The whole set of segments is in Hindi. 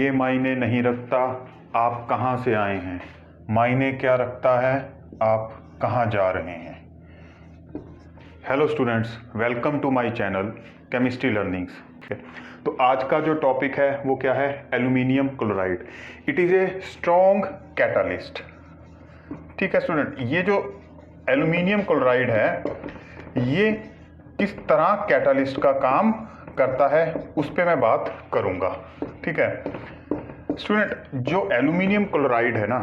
ये मायने नहीं रखता आप कहाँ से आए हैं, मायने क्या रखता है आप कहाँ जा रहे हैं। Hello students, welcome to my channel chemistry learnings. तो आज का जो टॉपिक है वो क्या है, aluminium chloride. It is a strong catalyst. ठीक है स्टूडेंट, ये जो एल्यूमिनियम क्लोराइड है ये किस तरह कैटालिस्ट का काम करता है उस पर मैं बात करूंगा। ठीक है स्टूडेंट, जो एल्यूमिनियम क्लोराइड है ना,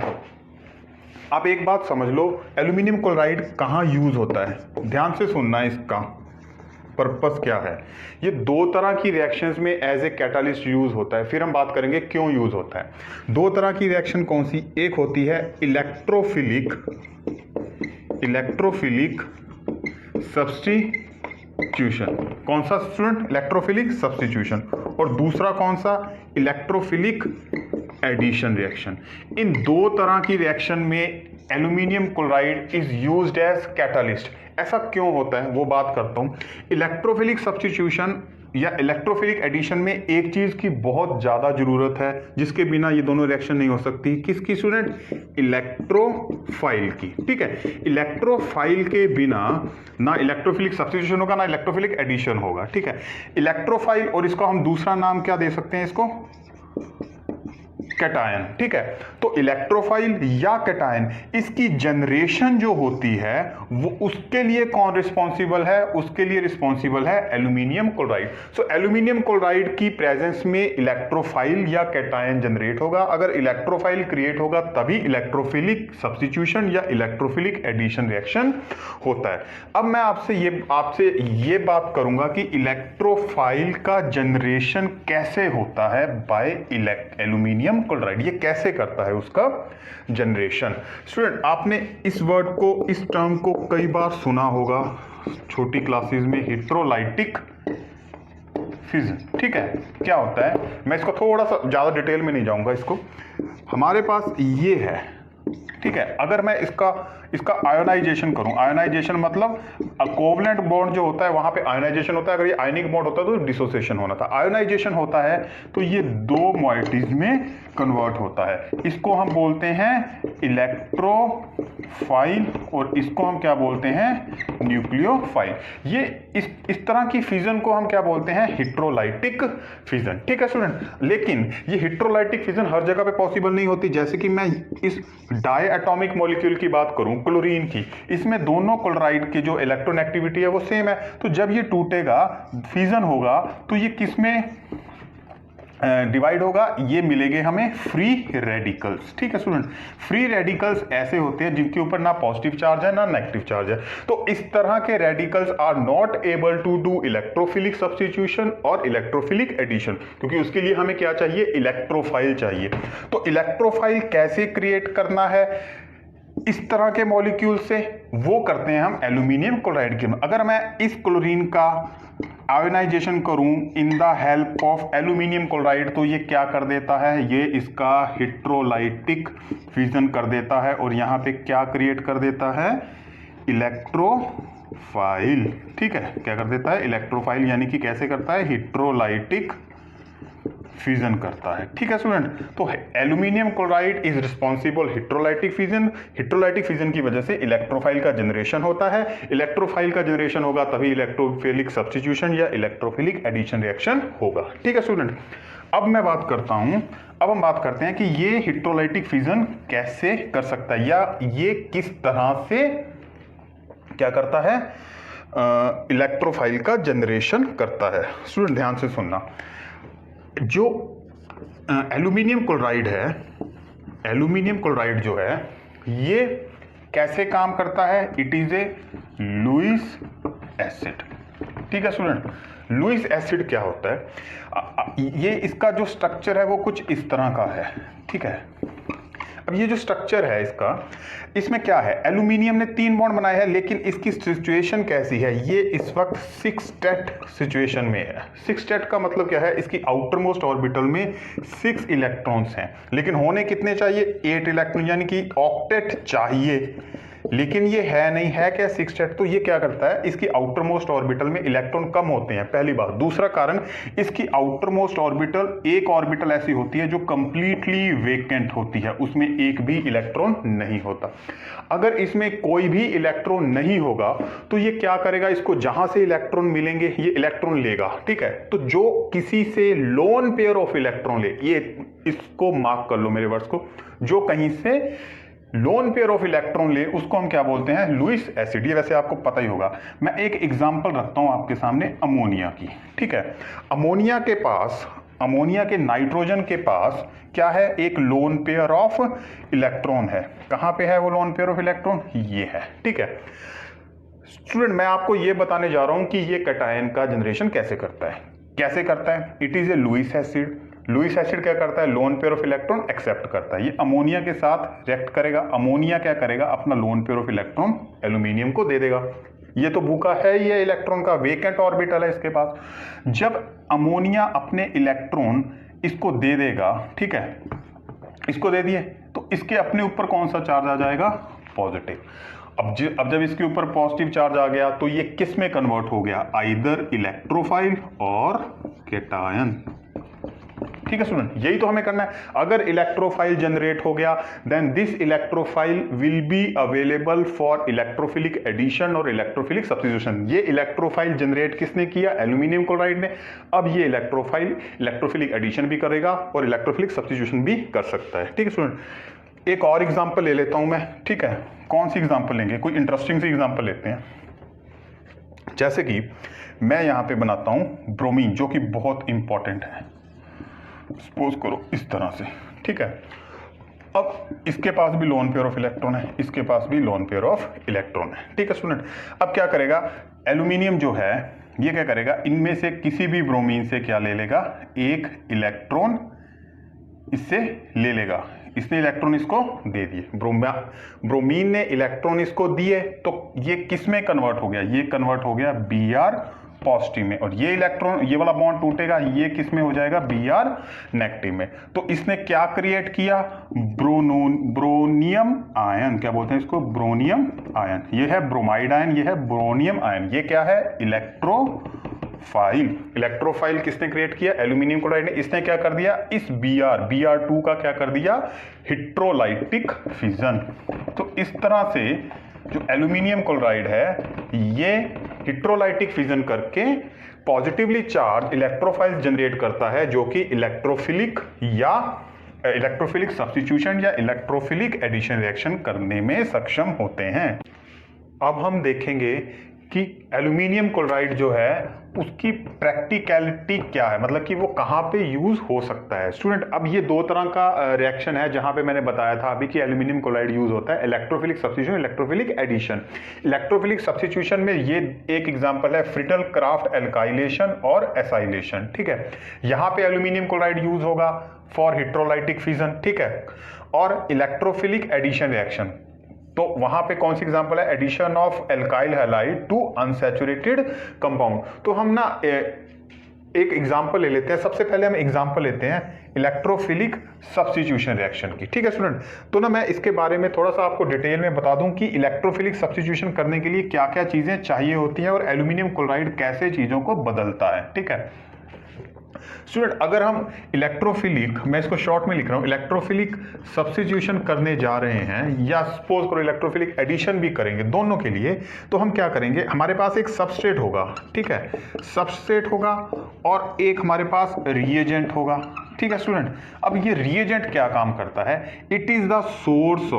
आप एक बात समझ लो, एल्यूमिनियम क्लोराइड कहाँ यूज होता है, ध्यान से सुनना है, इसका पर्पस क्या है। ये दो तरह की रिएक्शंस में एज ए कैटालिस्ट यूज होता है, फिर हम बात करेंगे क्यों यूज होता है। दो तरह की रिएक्शन कौन सी, एक होती है इलेक्ट्रोफिलिक सब्स्टिट्यूशन। कौन सा स्टूडेंट, इलेक्ट्रोफिलिक सब्स्टिट्यूशन। और दूसरा कौन सा, इलेक्ट्रोफिलिक एडिशन रिएक्शन। इन दो तरह की रिएक्शन में aluminium chloride is used as catalyst. ऐसा क्यों होता है वो बात करता हूं। इलेक्ट्रोफिलिक सब्स्टिट्यूशन या इलेक्ट्रोफिलिक एडिशन में एक चीज की बहुत ज्यादा जरूरत है जिसके बिना ये दोनों रिएक्शन नहीं हो सकती। किसकी स्टूडेंट, इलेक्ट्रोफाइल की। ठीक है, इलेक्ट्रोफाइल के बिना ना इलेक्ट्रोफिलिक सब्स्टिट्यूशन होगा ना इलेक्ट्रोफिलिक एडिशन होगा। ठीक है, इलेक्ट्रोफाइल, और इसको हम दूसरा नाम क्या दे सकते हैं, इसको कैटायन। ठीक है, तो इलेक्ट्रोफाइल या कैटायन, इसकी जनरेशन जो होती है वो उसके लिए कौन रिस्पॉन्सिबल है, उसके लिए रिस्पॉन्सिबल है aluminium chloride. So aluminium chloride की प्रेजेंस में इलेक्ट्रोफाइल या कैटायन जनरेट होगा। अगर इलेक्ट्रोफाइल क्रिएट होगा तभी इलेक्ट्रोफिलिक सब्स्टिट्यूशन या इलेक्ट्रोफिलिक एडिशन रिएक्शन होता है। अब मैं आपसे ये बात करूंगा कि इलेक्ट्रोफाइल का जनरेशन कैसे होता है बाय एल्यूमिनियम क्लोराइड, ये कैसे करता है उसका जनरेशन। स्टूडेंट, आपने इस वर्ड को, इस टर्म को कई बार सुना होगा छोटी क्लासेस में, हेटेरोलाइटिक फिजन। ठीक है, क्या होता है, मैं इसको थोड़ा सा ज्यादा डिटेल में नहीं जाऊंगा। इसको हमारे पास ये है, ठीक है, अगर मैं इसका आयोनाइजेशन करूं, आयोनाइजेशन मतलब कोवलेंट बॉन्ड जो होता है वहां पे आयोनाइजेशन होता है। अगर ये आयनिक बॉन्ड होता है तो डिसोसिएशन होना था। आयोनाइजेशन होता है तो ये दो मॉइटीज में कन्वर्ट होता है। इसको हम बोलते हैं इलेक्ट्रोफाइल और इसको हम क्या बोलते हैं, न्यूक्लियोफाइल। ये इस तरह की फिजन को हम क्या बोलते हैं, हेटेरोलाइटिक फिजन। ठीक है स्टूडेंट, लेकिन ये हेटेरोलाइटिक फिजन हर जगह पे पॉसिबल नहीं होती। जैसे कि मैं इस डाई एटॉमिक मॉलिक्यूल की बात करूं, क्लोरीन की, इसमें दोनों क्लोराइड की जो इलेक्ट्रोनेगेटिविटी है वो सेम है। तो जब ये टूटेगा, फिजन होगा, तो ये किस में डिवाइड होगा, ये मिलेंगे हमें फ्री रेडिकल्स। ठीक है स्टूडेंट, फ्री रेडिकल्स ऐसे होते हैं जिनके ऊपर ना पॉजिटिव चार्ज है ना नेगेटिव चार्ज है। तो इस तरह के radicals are not able to do electrophilic substitution और इलेक्ट्रोफिलिक एडिशन, क्योंकि उसके लिए हमें क्या चाहिए, इलेक्ट्रोफाइल चाहिए। तो इलेक्ट्रोफाइल कैसे क्रिएट करना है इस तरह के मॉलिक्यूल से, वो करते हैं हम एल्यूमिनियम क्लोराइड के। अगर मैं इस क्लोरीन का आयोनाइजेशन करूं in the help of aluminium chloride, तो ये क्या कर देता है, ये इसका हेटेरोलाइटिक फिजन कर देता है और यहां पे क्या क्रिएट कर देता है, इलेक्ट्रोफाइल। ठीक है, क्या कर देता है, इलेक्ट्रोफाइल, यानी कि कैसे करता है, हेटेरोलाइटिक फिजन करता है। ठीक है स्टूडेंट, तो aluminium chloride is responsible heterolytic fission. Heterolytic fission की वजह से इलेक्ट्रोफाइल का जनरेशन होता है। इलेक्ट्रोफाइल का जनरेशन होगा तभी इलेक्ट्रोफिलिक सब्स्टिट्यूशन या इलेक्ट्रोफिलिक एडिशन रिएक्शन होगा। ठीक है स्टूडेंट, अब मैं बात करता हूं, अब हम बात करते हैं कि ये हेटेरोलाइटिक फिजन कैसे कर सकता है, या ये किस तरह से क्या करता है, इलेक्ट्रोफाइल का जनरेशन करता है। स्टूडेंट ध्यान से सुनना, जो एल्यूमिनियम क्लोराइड है, एल्यूमिनियम क्लोराइड जो है ये कैसे काम करता है, it is a Lewis acid. ठीक है स्टूडेंट, लुईस एसिड क्या होता है, ये इसका जो स्ट्रक्चर है वो कुछ इस तरह का है। ठीक है, अब ये जो स्ट्रक्चर है इसका, इसमें क्या है, एल्यूमिनियम ने 3 बॉन्ड बनाए हैं, लेकिन इसकी सिचुएशन कैसी है, ये इस वक्त 6 स्टेट सिचुएशन में है। 6 स्टेट का मतलब क्या है, इसकी आउटर मोस्ट ऑर्बिटल में 6 इलेक्ट्रॉन्स हैं, लेकिन होने कितने चाहिए, 8 इलेक्ट्रॉन, यानी कि ऑक्टेट चाहिए लेकिन ये है नहीं, है क्या 6 स्टेट, तो ये क्या करता है, इसकी आउटर मोस्ट ऑर्बिटल में इलेक्ट्रॉन कम होते हैं, पहली बात। दूसरा कारण, इसकी आउटर मोस्ट ऑर्बिटल, एक ऑर्बिटल ऐसी होती है जो कंप्लीटली वेकेंट होती है, उसमें एक भी इलेक्ट्रॉन नहीं होता। अगर इसमें कोई भी इलेक्ट्रॉन नहीं होगा तो ये क्या करेगा, इसको जहां से इलेक्ट्रॉन मिलेंगे ये इलेक्ट्रॉन लेगा, ठीक है। तो जो किसी से लोन पेयर ऑफ इलेक्ट्रॉन ले, ये इसको मार्क कर लो मेरे वर्ड्स को, जो कहीं से लोन पेयर ऑफ इलेक्ट्रॉन ले उसको हम क्या बोलते हैं, लुईस एसिड। ये वैसे आपको पता ही होगा। मैं एक एग्जांपल रखता हूं आपके सामने अमोनिया की, ठीक है। अमोनिया के पास, अमोनिया के नाइट्रोजन के पास क्या है, एक लोन पेयर ऑफ इलेक्ट्रॉन है। कहां पे है वो लोन पेयर ऑफ इलेक्ट्रॉन, ये है, ठीक है। स्टूडेंट, मैं आपको ये बताने जा रहा हूं कि ये कैटायन का जनरेशन कैसे करता है। कैसे करता है, it is a Lewis acid. Lewis acid क्या करता है, lone pair of electron accept करता है, ये अमोनिया के साथ रिएक्ट करेगा। अमोनिया क्या करेगा, अपना loan pair of electron aluminium को दे देगा। ये तो भूखा है, ये इलेक्ट्रॉन का वेकेंट ऑर्बिटल है इसके पास। जब अमोनिया अपने इलेक्ट्रॉन इसको दे देगा, ठीक है, इसको दे दिए, तो इसके अपने ऊपर कौन सा चार्ज आ जाएगा, पॉजिटिव। अब जब इसके ऊपर पॉजिटिव चार्ज आ गया तो ये किस में कन्वर्ट हो गया, आइदर इलेक्ट्रोफाइल और कैटायन, ठीक है स्टूडेंट। यही तो हमें करना है। अगर इलेक्ट्रोफाइल जनरेट हो गया then this electrophile will be available for electrophilic addition और इलेक्ट्रोफिलिक सब्स्टिट्यूशन। ये इलेक्ट्रोफाइल जनरेट किसने किया, एल्यूमिनियम क्लोराइड ने। अब ये इलेक्ट्रोफाइल इलेक्ट्रोफिलिक एडिशन भी करेगा और इलेक्ट्रोफिलिक सब्स्टिट्यूशन भी कर सकता है, ठीक है स्टूडेंट। एक और एग्जांपल ले लेता हूं मैं, ठीक है। कौन सी एग्जांपल लेंगे, कोई इंटरेस्टिंग सी एग्जांपल लेते हैं। जैसे कि मैं यहां पे बनाता हूं ब्रोमीन, जो कि बहुत इंपॉर्टेंट है। सपोज करो इस तरह से, ठीक है। अब इसके पास भी लोन पेयर ऑफ इलेक्ट्रॉन है, इसके पास भी लोन पेयर ऑफ इलेक्ट्रॉन है, ठीक है स्टूडेंट। अब क्या करेगा, एल्यूमिनियम जो है ये क्या करेगा, इनमें से किसी भी ब्रोमीन से क्या ले लेगा, एक इलेक्ट्रॉन इससे ले लेगा। इसने इलेक्ट्रॉन इसको दे दिए, ब्रोमीन ने इलेक्ट्रॉन इसको दिए, तो ये किस में कन्वर्ट हो गया, ये कन्वर्ट हो गया Br पॉजिटिव में, और ये इलेक्ट्रॉन, ये वाला बॉन्ड टूटेगा, ये किस में हो जाएगा, Br नेगेटिव में। तो इसने क्या क्रिएट किया, ब्रोनियम आयन, क्या बोलते हैं इसको, ब्रोनियम आयन। ये है ब्रोमाइड आयन, ये है ब्रोनियम आयन। ये क्या है, इलेक्ट्रोफाइल। इलेक्ट्रोफाइल किसने क्रिएट किया, एल्यूमिनियम क्लोराइड ने। इसने क्या कर दिया, इस Br2 का क्या कर दिया, हिट्रोलाइटिक फिजन। तो इस तरह से जो एल्यूमिनियम क्लोराइड है ये हिट्रोलाइटिक फिजन करके पॉजिटिवली चार्ज इलेक्ट्रोफाइल जनरेट करता है, जो कि इलेक्ट्रोफिलिक या इलेक्ट्रोफिलिक सब्स्टिट्यूशन या इलेक्ट्रोफिलिक एडिशन रिएक्शन करने में सक्षम होते हैं। अब हम देखेंगे कि एल्यूमिनियम क्लोराइड जो है उसकी प्रैक्टिकलिटी क्या है, मतलब कि वो कहाँ पे यूज हो सकता है। स्टूडेंट, अब ये दो तरह का रिएक्शन है जहाँ पे मैंने बताया था अभी कि एल्यूमिनियम क्लोराइड यूज होता है, electrophilic substitution, electrophilic addition. Electrophilic substitution में ये एक एग्जांपल है फ्रिटल क्राफ्ट एल्काइलेशन और एसाइलेशन, ठीक है। यहाँ पे एल्यूमिनियम क्लोराइड यूज होगा फॉर हिट्रोलाइटिक फिजन, ठीक है। और इलेक्ट्रोफिलिक एडिशन रिएक्शन, तो वहां पे कौन सी एग्जांपल है, addition of alkyl halide to unsaturated compound. तो हम ना एक एग्जांपल ले लेते हैं। सबसे पहले हम एग्जांपल लेते हैं इलेक्ट्रोफिलिक सब्स्टिट्यूशन रिएक्शन की, ठीक है स्टूडेंट। तो ना मैं इसके बारे में थोड़ा सा आपको डिटेल में बता दूं कि इलेक्ट्रोफिलिक सब्स्टिट्यूशन करने के लिए क्या क्या चीजें चाहिए होती हैं और एल्यूमिनियम क्लोराइड कैसे चीजों को बदलता है, ठीक है स्टूडेंट। अगर हम इलेक्ट्रोफिलिक, मैं इसको शॉर्ट में लिख रहा हूं, इलेक्ट्रोफिलिक सब्स्टिट्यूशन करने जा रहे हैं या सपोज करो इलेक्ट्रोफिलिक एडिशन भी करेंगे, दोनों के लिए, तो हम क्या करेंगे, हमारे पास एक सबस्ट्रेट होगा, ठीक है, सबस्ट्रेट होगा और एक हमारे पास रिएजेंट होगा, ठीक है स्टूडेंट। अब ये रिएजेंट क्या काम करता है, it is the source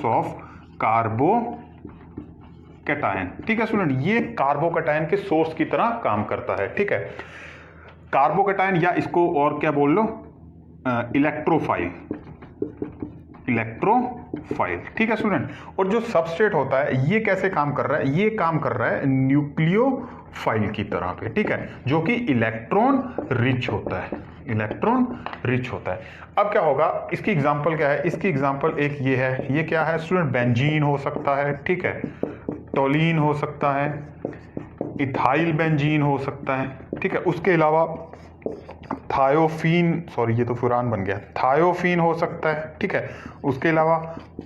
of carbocation, ठीक है स्टूडेंट। ये कार्बोकैटायन के सोर्स की तरह काम करता है, ठीक है। कार्बोकैटायन या इसको और क्या बोल लो, इलेक्ट्रोफाइल, ठीक है स्टूडेंट। और जो सबस्ट्रेट होता है ये कैसे काम कर रहा है, ये काम कर रहा है न्यूक्लियोफाइल की तरह पे, ठीक है, जो कि इलेक्ट्रॉन रिच होता है, इलेक्ट्रॉन रिच होता है। अब क्या होगा, इसकी एग्जांपल क्या है, इसकी एग्जांपल एक ये है, ये क्या है स्टूडेंट, बेंजीन हो सकता है, ठीक है, टोलीन हो सकता है, इथाइल बेंजीन हो सकता है, ठीक है। उसके अलावा थायोफीन, सॉरी ये तो फुरान बन गया, थायोफीन हो सकता है, ठीक है। उसके अलावा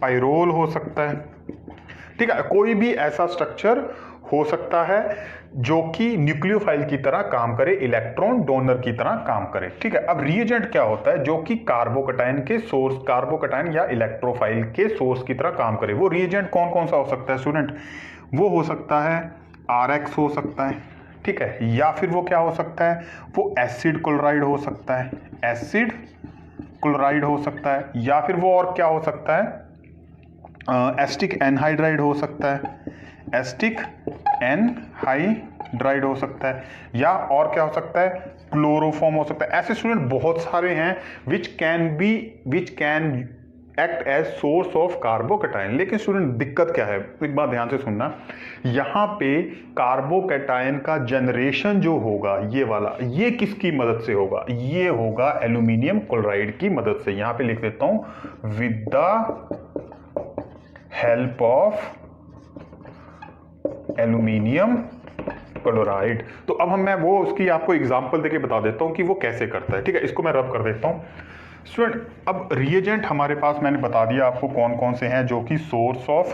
पाइरोल हो सकता है, ठीक है। कोई भी ऐसा स्ट्रक्चर हो सकता है जो कि न्यूक्लियोफाइल की तरह काम करे, इलेक्ट्रॉन डोनर की तरह काम करे, ठीक है। अब रिएजेंट क्या होता है, जो कि कार्बोकटायन के सोर्स, कार्बोकटायन या इलेक्ट्रोफाइल के सोर्स की तरह काम करे। वो रिएजेंट कौन कौन सा हो सकता है स्टूडेंट? वो हो सकता है RX हो सकता है, ठीक है, या फिर वो क्या हो सकता है, वो एसिड क्लोराइड हो सकता है, एसिड क्लोराइड हो सकता है, या फिर वो और क्या हो सकता है, एस्टिक एनहाइड्राइड हो सकता है, एस्टिक एनहाइड्राइड हो सकता है, या और क्या हो सकता है, क्लोरोफॉर्म हो सकता है। ऐसे स्टूडेंट बहुत सारे हैं which can act as source of carbocation. लेकिन स्टूडेंट दिक्कत क्या है, एक बात ध्यान से सुनना, यहाँ पे कार्बोकटायन का जनरेशन जो होगा ये वाला, ये किसकी मदद से होगा, ये होगा एल्यूमिनियम क्लोराइड की मदद से। यहाँ पे लिख देता हूं with the help of aluminium chloride. तो अब मैं वो उसकी आपको एग्जांपल देके बता देता हूं कि वो कैसे करता है, ठीक है। इसको मैं रब कर देता हूं स्टूडेंट। अब रिएजेंट हमारे पास मैंने बता दिया आपको कौन कौन से हैं जो कि सोर्स ऑफ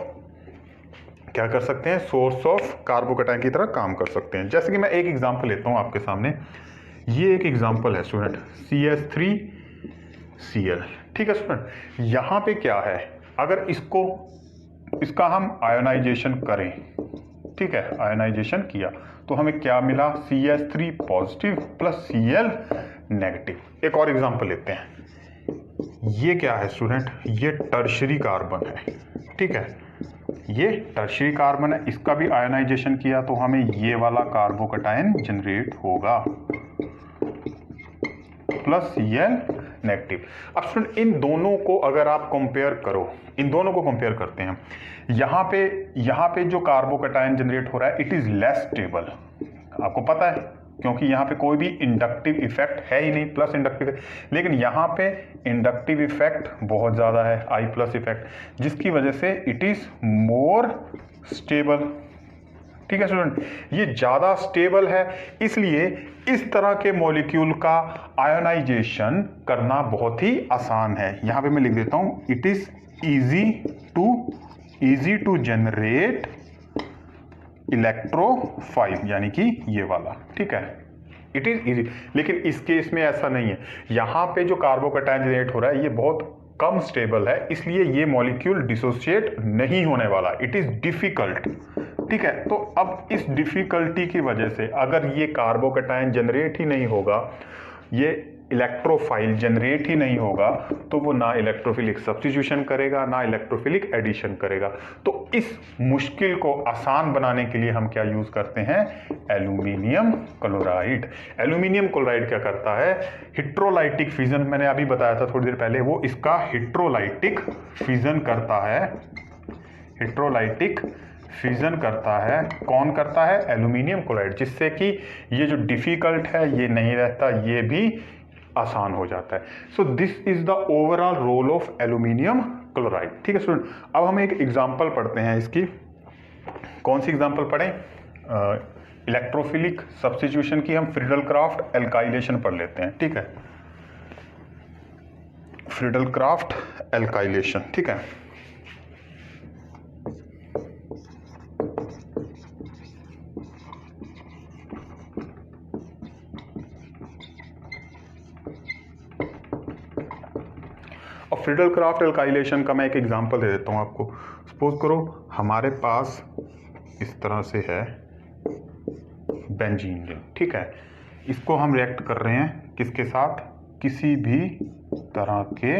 क्या कर सकते हैं, सोर्स ऑफ कार्बोकटायन की तरह काम कर सकते हैं। जैसे कि मैं एक एग्जांपल लेता हूं आपके सामने, ये एक एग्जांपल है स्टूडेंट, CH3Cl, ठीक है स्टूडेंट। यहां पे क्या है, अगर इसका हम आयोनाइजेशन करें, ठीक है, आयोनाइजेशन किया तो हमें क्या मिला, CH3 positive plus Cl negative. एक और एग्जांपल लेते हैं, ये क्या है स्टूडेंट, ये टर्शरी कार्बन है, ठीक है, ये टर्शरी कार्बन है, इसका भी आयोनाइजेशन किया तो हमें ये वाला कार्बोकटायन जनरेट होगा प्लस Cl नेगेटिव। अब स्टूडेंट इन दोनों को अगर आप कंपेयर करो, इन दोनों को कंपेयर करते हैं, यहाँ पे जो कार्बोकटायन जनरेट हो रहा है इट इज लेस स्टेबल, आपको पता है, क्योंकि यहाँ पे कोई भी इंडक्टिव इफेक्ट है ही नहीं, प्लस इंडक्टिव, लेकिन यहाँ पे इंडक्टिव इफेक्ट बहुत ज़्यादा है, I प्लस इफेक्ट, जिसकी वजह से इट इज मोर स्टेबल, ठीक है स्टूडेंट। ये ज़्यादा स्टेबल है, इसलिए इस तरह के मॉलिक्यूल का आयोनाइजेशन करना बहुत ही आसान है। यहाँ पे मैं लिख देता हूँ it is easy to generate electrophile, यानी कि ये वाला, ठीक है, इट इज इजी। लेकिन इस केस में ऐसा नहीं है, यहाँ पे जो कार्बोकटायन जनरेट हो रहा है ये बहुत कम स्टेबल है, इसलिए ये मॉलिक्यूल डिसोसिएट नहीं होने वाला, इट इज डिफिकल्ट, ठीक है। तो अब इस डिफिकल्टी की वजह से अगर ये कार्बोकटायन जनरेट ही नहीं होगा, ये इलेक्ट्रोफाइल जनरेट ही नहीं होगा, तो वो ना इलेक्ट्रोफिलिक सब्स्टिट्यूशन करेगा ना इलेक्ट्रोफिलिक एडिशन करेगा। तो इस मुश्किल को आसान बनाने के लिए हम क्या यूज करते हैं, एल्यूमिनियम क्लोराइड। एल्यूमिनियम क्लोराइड क्या करता है, हिट्रोलाइटिक फिजन, मैंने अभी बताया था थोड़ी देर पहले, वो इसका हिट्रोलाइटिक फिजन करता है, हिट्रोलाइटिक फिजन करता है, कौन करता है, एल्यूमिनियम क्लोराइड, जिससे कि ये जो डिफिकल्ट है ये नहीं रहता, ये भी आसान हो जाता है। So this is the overall role of aluminium chloride, ठीक है स्टूडेंट। अब हम एक एग्जांपल पढ़ते हैं इसकी, कौन सी एग्जांपल पढ़ें, इलेक्ट्रोफिलिक सब्स्टिट्यूशन की हम फ्रीडल क्राफ्ट एल्काइलेशन पढ़ लेते हैं, ठीक है, फ्रीडल क्राफ्ट एल्काइलेशन, ठीक है। और फ्रीडल क्राफ्ट एल्काइलेशन का मैं एक एग्जांपल दे देता हूँ आपको। सपोज करो हमारे पास इस तरह से है बेंजीन रिंग, ठीक है, इसको हम रिएक्ट कर रहे हैं किसके साथ, किसी भी तरह के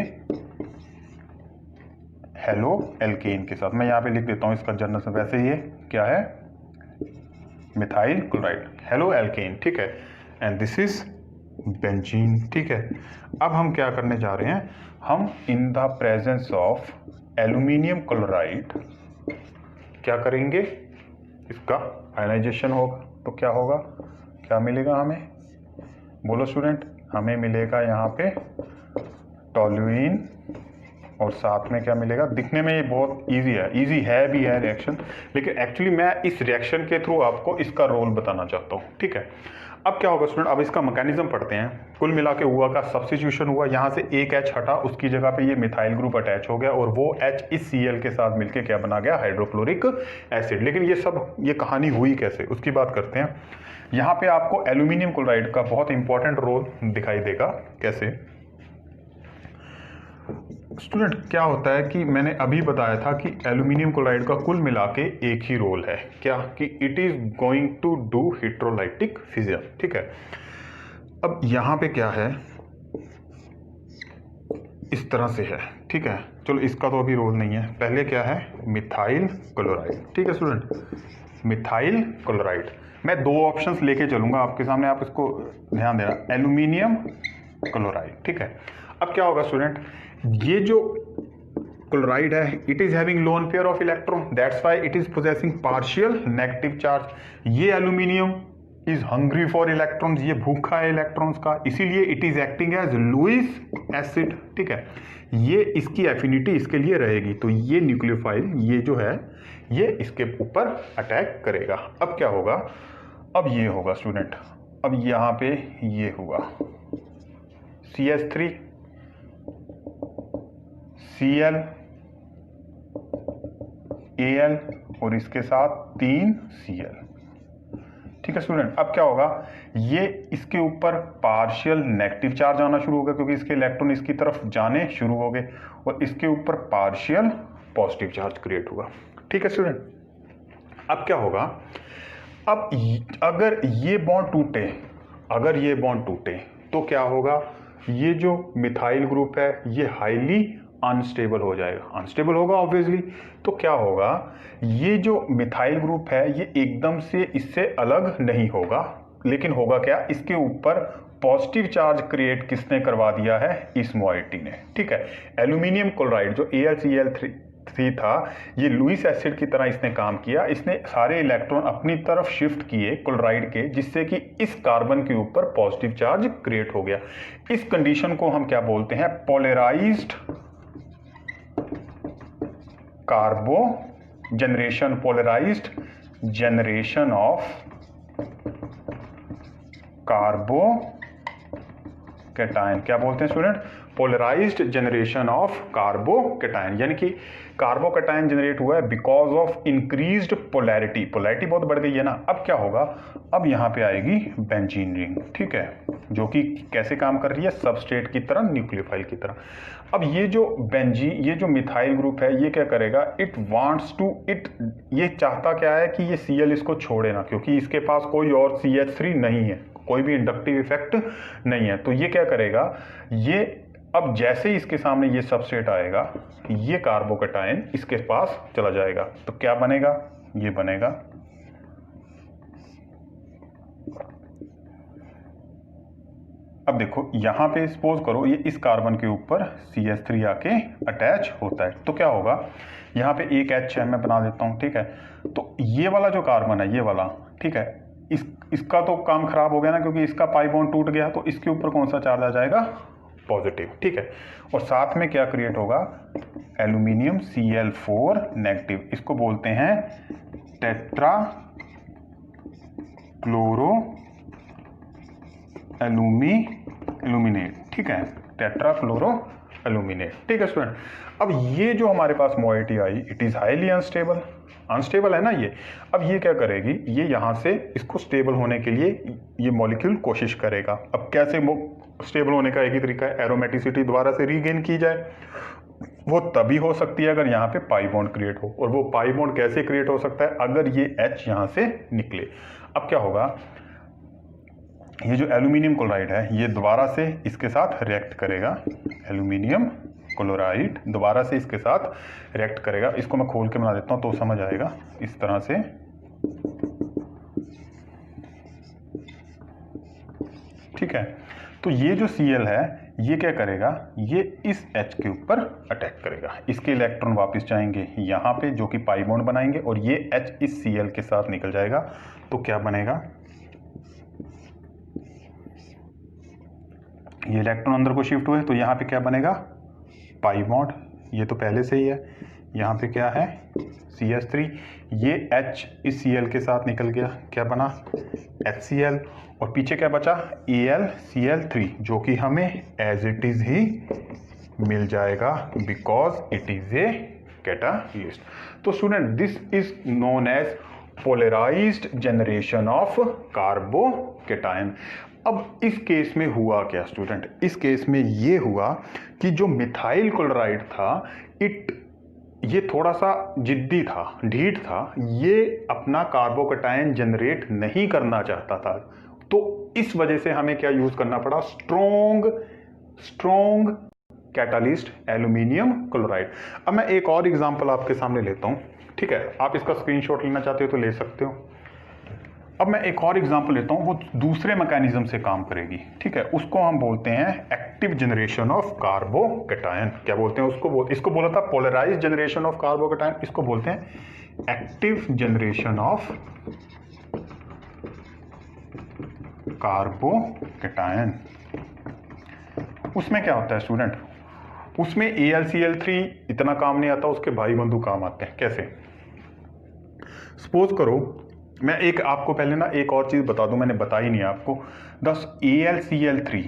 हेलो एल्केन के साथ। मैं यहाँ पे लिख देता हूँ इसका जनरल से, वैसे ये क्या है, मिथाइल क्लोराइड, हेलो एल्केन, ठीक है, एंड दिस इज बेंजीन, ठीक है। अब हम क्या करने जा रहे हैं, हम in the presence of aluminium chloride क्या करेंगे, इसका आयनाइजेशन होगा, तो क्या होगा, क्या मिलेगा हमें, बोलो स्टूडेंट, हमें मिलेगा यहाँ पे टोल्यूइन, और साथ में क्या मिलेगा, दिखने में ये बहुत इजी है भी है रिएक्शन, लेकिन एक्चुअली मैं इस रिएक्शन के थ्रू आपको इसका रोल बताना चाहता हूँ, ठीक है। अब क्या होगा स्टूडेंट, अब इसका मैकेनिज्म पढ़ते हैं। कुल मिला के हुआ का सब्स्टिट्यूशन हुआ, यहाँ से एक H हटा, उसकी जगह पे ये मिथाइल ग्रुप अटैच हो गया और वो H इस Cl के साथ मिलके क्या बना गया, हाइड्रोक्लोरिक एसिड। लेकिन ये कहानी हुई कैसे, उसकी बात करते हैं। यहाँ पे आपको एल्यूमिनियम क्लोराइड का बहुत इंपॉर्टेंट रोल दिखाई देगा। कैसे स्टूडेंट, क्या होता है कि मैंने अभी बताया था कि एल्यूमिनियम क्लोराइड का कुल मिला के एक ही रोल है, क्या, कि it is going to do heterolytic fission. ठीक है, अब यहां पे क्या है, इस तरह से है। ठीक है, चलो इसका तो अभी रोल नहीं है। पहले क्या है, मिथाइल क्लोराइड। ठीक है स्टूडेंट, मिथाइल क्लोराइड। मैं दो ऑप्शंस लेके चलूंगा आपके सामने, आप इसको ध्यान देना, एल्यूमिनियम क्लोराइड। ठीक है, अब क्या होगा स्टूडेंट, ये जो क्लोराइड है, it is having lone pair of electron, that's why it is possessing partial negative charge. ये aluminium is hungry for electrons, ये भूखा है इलेक्ट्रॉन्स का, इसीलिए it is acting as Lewis acid. ठीक है, ये इसकी एफिनिटी इसके लिए रहेगी, तो ये न्यूक्लियोफाइल ये जो है ये इसके ऊपर अटैक करेगा। अब क्या होगा, अब ये होगा स्टूडेंट, अब यहां पे ये हुआ CH3 Cl Al और इसके साथ 3 Cl। ठीक है स्टूडेंट, अब क्या होगा, ये इसके ऊपर पार्शियल नेगेटिव चार्ज आना शुरू होगा क्योंकि इसके इलेक्ट्रॉन इसकी तरफ जाने शुरू हो गए, और इसके ऊपर पार्शियल पॉजिटिव चार्ज क्रिएट हुआ। ठीक है स्टूडेंट, अब क्या होगा, अब अगर ये बॉन्ड टूटे, अगर ये बॉन्ड टूटे तो क्या होगा, ये जो मिथाइल ग्रुप है ये हाईली अनस्टेबल हो जाएगा, अनस्टेबल होगा ऑब्वियसली। तो क्या होगा, ये जो मिथाइल ग्रुप है ये एकदम से इससे अलग नहीं होगा, लेकिन होगा क्या, इसके ऊपर पॉजिटिव चार्ज क्रिएट किसने करवा दिया है, इस मोइटी ने। ठीक है, एल्यूमिनियम क्लोराइड जो AlCl3 था, ये लुईस एसिड की तरह इसने काम किया, इसने सारे इलेक्ट्रॉन अपनी तरफ शिफ्ट किए क्लोराइड के, जिससे कि इस कार्बन के ऊपर पॉजिटिव चार्ज क्रिएट हो गया। इस कंडीशन को हम क्या बोलते हैं, polarised carbo generation, polarised generation of carbo cation. क्या बोलते हैं student, polarised generation of carbo cation, यानी कि कार्बो कैटायन जनरेट हुआ है because of increased polarity, polarity बहुत बढ़ गई है ना। अब क्या होगा, अब यहां पे आएगी बेंजीन रिंग। ठीक है, जो कि कैसे काम कर रही है, सबस्ट्रेट की तरह, न्यूक्लियोफाइल की तरह। अब ये जो ये जो मिथाइल ग्रुप है ये क्या करेगा, इट वांट्स टू ये चाहता क्या है कि ये Cl इसको छोड़े ना, क्योंकि इसके पास कोई और CH3 नहीं है, कोई भी इंडक्टिव इफेक्ट नहीं है। तो ये क्या करेगा, ये अब जैसे ही इसके सामने ये सबस्ट्रेट आएगा, ये कार्बोकैटायन इसके पास चला जाएगा, तो क्या बनेगा, ये बनेगा अब देखो यहां पे सपोज करो ये इस कार्बन के ऊपर CH3 आके अटैच होता है, तो क्या होगा, यहाँ पे एक H है, मैं बना देता हूँ। ठीक है, तो ये वाला जो कार्बन है, ये वाला, ठीक है, इसका तो काम खराब हो गया ना, क्योंकि इसका पाई बॉन्ड टूट गया, तो इसके ऊपर कौन सा चार्ज आ जाएगा, पॉजिटिव। ठीक है, और साथ में क्या क्रिएट होगा, एल्यूमिनियम Cl4 नेगेटिव, इसको बोलते हैं टेट्रा क्लोरो एल्यूमिनेट। ठीक है, टेट्रा क्लोरो एल्यूमिनेट। ठीक है स्टूडेंट, अब ये जो हमारे पास मोइटी आई, it is highly unstable, unstable है ना ये। अब ये क्या करेगी, ये यहां से इसको स्टेबल होने के लिए ये मॉलिक्यूल कोशिश करेगा। अब कैसे स्टेबल होने का एक ही तरीका है, एरोमेटिसिटी दोबारा से रीगेन की जाए। वो तभी हो सकती है अगर यहाँ पे पाई बॉन्ड क्रिएट हो, और वो पाई बॉन्ड कैसे क्रिएट हो सकता है, अगर ये H यहाँ से निकले। अब क्या होगा, ये जो एल्यूमिनियम क्लोराइड है ये दोबारा से इसके साथ रिएक्ट करेगा, एल्यूमिनियम क्लोराइड दोबारा से इसके साथ रिएक्ट करेगा। इसको मैं खोल के बना देता हूँ तो समझ आएगा, इस तरह से। ठीक है, तो ये जो Cl है ये क्या करेगा, ये इस H के ऊपर अटैक करेगा, इसके इलेक्ट्रॉन वापस जाएंगे यहाँ पे जो कि पाई बॉन्ड बनाएंगे, और ये H इस Cl के साथ निकल जाएगा। तो क्या बनेगा, ये इलेक्ट्रॉन अंदर को शिफ्ट हुए, तो यहाँ पे क्या बनेगा, पाई बॉन्ड, ये तो पहले से ही है, यहाँ पे क्या है CH3, ये H इस Cl के साथ निकल गया, क्या बना HCl, और पीछे क्या बचा AlCl3, जो कि हमें एज इट इज ही मिल जाएगा because it is a catalyst. तो student this is known as polarised generation of carbocation. अब इस केस में हुआ क्या स्टूडेंट, इस केस में ये हुआ कि जो मिथाइल क्लोराइड था ये थोड़ा सा जिद्दी था, ढीठ था, ये अपना कार्बोकैटायन जनरेट नहीं करना चाहता था, तो इस वजह से हमें क्या यूज करना पड़ा, स्ट्रॉन्ग कैटालिस्ट एल्यूमिनियम क्लोराइड। अब मैं एक और एग्जांपल आपके सामने लेता हूं, ठीक है, आप इसका स्क्रीनशॉट लेना चाहते हो तो ले सकते हो। अब मैं एक और एग्जांपल लेता हूं, वो दूसरे मैकेनिज्म से काम करेगी, ठीक है, उसको हम बोलते हैं एक्टिव जनरेशन ऑफ कार्बोकैटायन। क्या बोलते हैं उसको, इसको बोला था पोलराइज्ड जनरेशन ऑफ कार्बोकैटायन, इसको बोलते हैं एक्टिव जनरेशन ऑफ कार्बोकैटायन। उसमें क्या होता है स्टूडेंट, उसमें AlCl3 इतना काम नहीं आता, उसके भाई बंधु काम आते हैं। कैसे, सपोज करो, मैं एक आपको पहले ना एक और चीज बता दूं, मैंने बताई नहीं आपको। दस AlCl3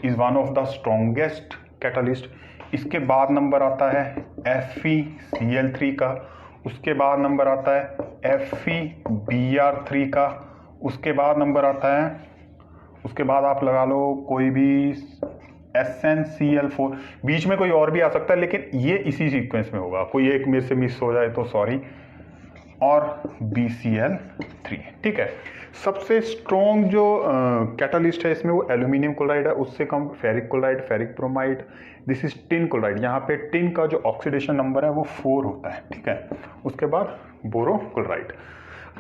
is one of the strongest catalyst. इसके बाद नंबर आता है FeCl3 का, उसके बाद नंबर आता है FeBr3 का, उसके बाद नंबर आता है, उसके बाद आप लगा लो कोई भी SnCl4, बीच में कोई और भी आ सकता है, लेकिन ये इसी सीक्वेंस में होगा, कोई एक मेरे से मिस हो जाए तो सॉरी, और BCl3, ठीक है। सबसे स्ट्रॉन्ग जो कैटालिस्ट है इसमें वो एल्यूमिनियम क्लोराइड है, उससे कम ferric chloride, ferric bromide, this is tin chloride. यहाँ पे टिन का जो ऑक्सीडेशन नंबर है वो 4 होता है, ठीक है। उसके बाद बोरो क्लोराइड।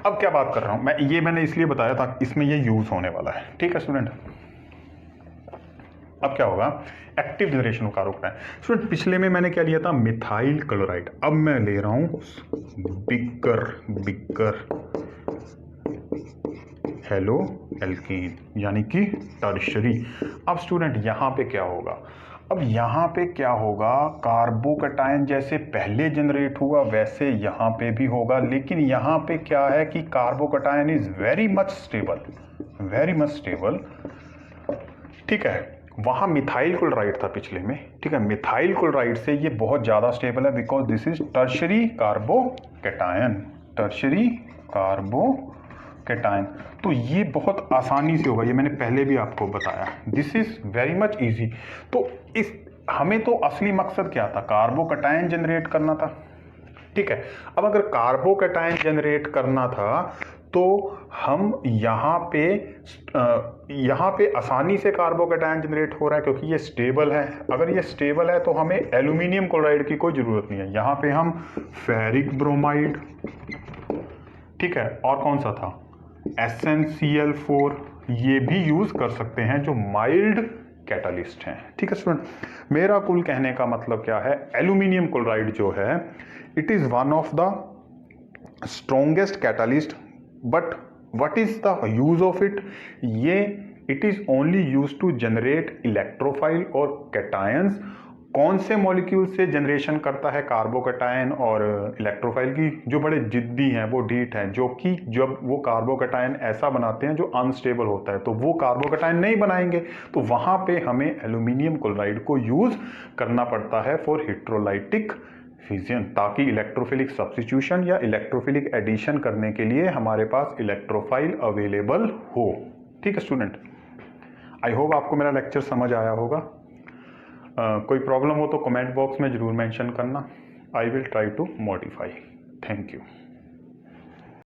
अब क्या बात कर रहा हूँ मैं, ये मैंने इसलिए बताया था इसमें ये यूज होने वाला है, ठीक है स्टूडेंट। अब क्या होगा, active generation of carbocation. Student पिछले में मैंने क्या लिया था, मिथाइल क्लोराइड, अब मैं ले रहा हूं बिगर हेलो एल्कीन, यानी कि टर्शरी। अब स्टूडेंट यहां पे क्या होगा, अब यहां पे क्या होगा, कार्बोकैटायन जैसे पहले जनरेट हुआ वैसे यहां पे भी होगा, लेकिन यहां पे क्या है कि carbocation is very much stable, ठीक है। वहां मिथाइल क्लोराइड था पिछले में, ठीक है, मिथाइल क्लोराइड से ये बहुत ज्यादा स्टेबल है because this is tertiary carbocation, तो ये बहुत आसानी से होगा, ये मैंने पहले भी आपको बताया, this is very much easy. तो इस हमें तो असली मकसद क्या था, कार्बोकैटायन जनरेट करना था, ठीक है। अब अगर कार्बोकैटायन जनरेट करना था तो हम यहाँ पे आसानी से कार्बोकैटायन जनरेट हो रहा है क्योंकि ये स्टेबल है। अगर ये स्टेबल है तो हमें एल्यूमिनियम क्लोराइड की कोई ज़रूरत नहीं है। यहाँ पे हम फेरिक ब्रोमाइड, ठीक है, और कौन सा था SnCl4, ये भी यूज़ कर सकते हैं जो माइल्ड कैटालिस्ट हैं, ठीक है स्टूडेंट। मेरा कुल कहने का मतलब क्या है, एल्यूमिनियम क्लोराइड जो है it is one of the strongest catalyst, but what is the use of it, ये it is only used to generate electrophile और cations। कौन से मॉलिक्यूल से जनरेशन करता है कार्बोकैटायन और इलेक्ट्रोफाइल की, जो बड़े जिद्दी हैं, वो ढीठ हैं, जो कि जब वो कार्बोकैटायन ऐसा बनाते हैं जो अनस्टेबल होता है तो वो कार्बोकैटायन नहीं बनाएंगे, तो वहां पे हमें एल्यूमिनियम क्लोराइड को यूज करना पड़ता है फॉर हिट्रोलाइटिक फिजन, ताकि इलेक्ट्रोफिलिक सब्स्टिट्यूशन या इलेक्ट्रोफिलिक एडिशन करने के लिए हमारे पास इलेक्ट्रोफाइल अवेलेबल हो, ठीक है स्टूडेंट। आई होप आपको मेरा लेक्चर समझ आया होगा। कोई प्रॉब्लम हो तो कमेंट बॉक्स में ज़रूर मेंशन करना, I will try to modify. Thank you.